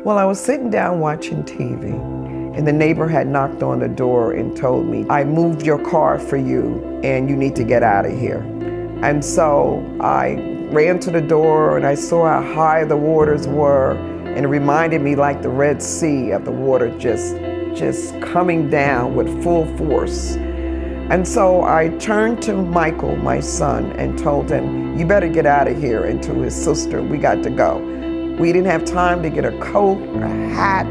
Well, I was sitting down watching TV, and the neighbor had knocked on the door and told me, "I moved your car for you, and you need to get out of here." And so I ran to the door, and I saw how high the waters were, and it reminded me like the Red Sea of the water just coming down with full force. And so I turned to Michael, my son, and told him, "You better get out of here," and to his sister, "We got to go." We didn't have time to get a coat or a hat,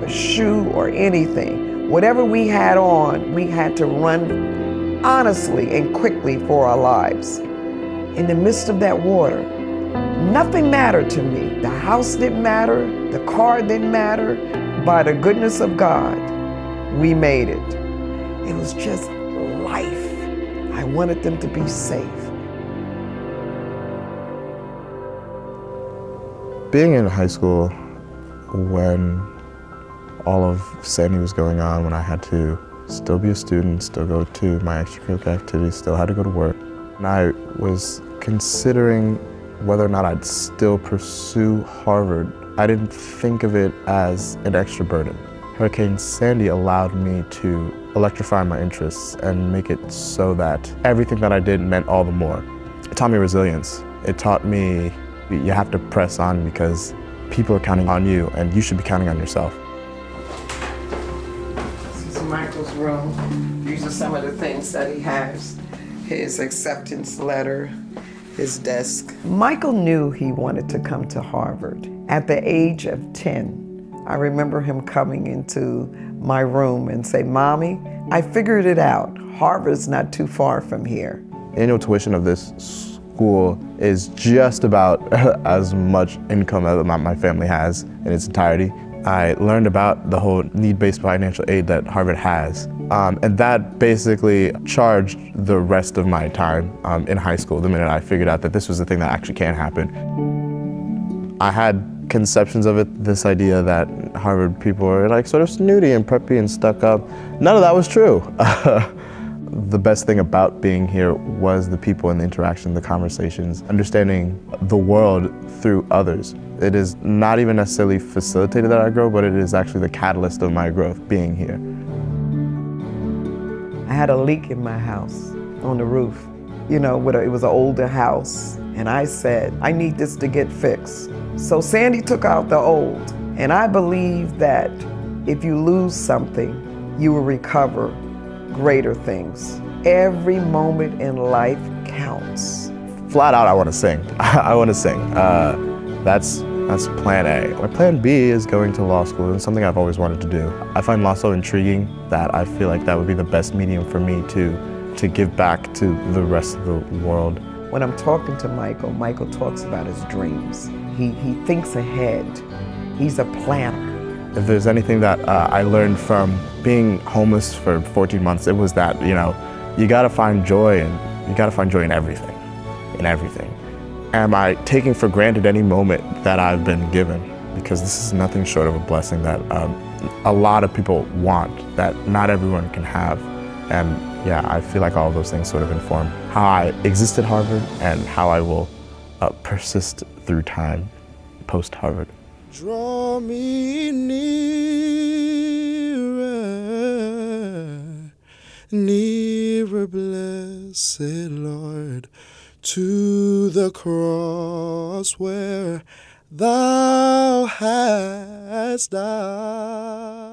a shoe or anything. Whatever we had on, we had to run honestly and quickly for our lives. In the midst of that water, nothing mattered to me. The house didn't matter, the car didn't matter. By the goodness of God, we made it. It was just life. I wanted them to be safe. Being in high school when all of Sandy was going on, when I had to still be a student, still go to my extracurricular activities, still had to go to work, and I was considering whether or not I'd still pursue Harvard, I didn't think of it as an extra burden. Hurricane Sandy allowed me to electrify my interests and make it so that everything that I did meant all the more. It taught me resilience. It taught me you have to press on because people are counting on you and you should be counting on yourself. This is Michael's room. These are some of the things that he has. His acceptance letter, his desk. Michael knew he wanted to come to Harvard. At the age of 10, I remember him coming into my room and say, "Mommy, I figured it out. Harvard's not too far from here." Annual tuition of this school is just about as much income as my family has in its entirety. I learned about the whole need-based financial aid that Harvard has, and that basically charged the rest of my time in high school the minute I figured out that this was a thing that actually can happen. I had conceptions of it, this idea that Harvard people are like sort of snooty and preppy and stuck up. None of that was true. The best thing about being here was the people and the interaction, the conversations, understanding the world through others. It is not even necessarily facilitated that I grow, but it is actually the catalyst of my growth, being here. I had a leak in my house on the roof. You know, it was an older house, and I said, "I need this to get fixed." So Sandy took out the old, and I believe that if you lose something, you will recover greater things. Every moment in life counts. Flat out, I want to sing. I want to sing. That's plan A. My plan B is going to law school, and something I've always wanted to do. I find law so intriguing that I feel like that would be the best medium for me to give back to the rest of the world. When I'm talking to Michael, Michael talks about his dreams. He thinks ahead. He's a planner. If there's anything that I learned from being homeless for 14 months, it was that, you know, you gotta find joy, and you gotta find joy in everything, Am I taking for granted any moment that I've been given? Because this is nothing short of a blessing that a lot of people want, that not everyone can have. And yeah, I feel like all of those things sort of inform how I exist at Harvard and how I will persist through time post-Harvard. Draw me nearer, nearer, blessed Lord, to the cross where thou hast died.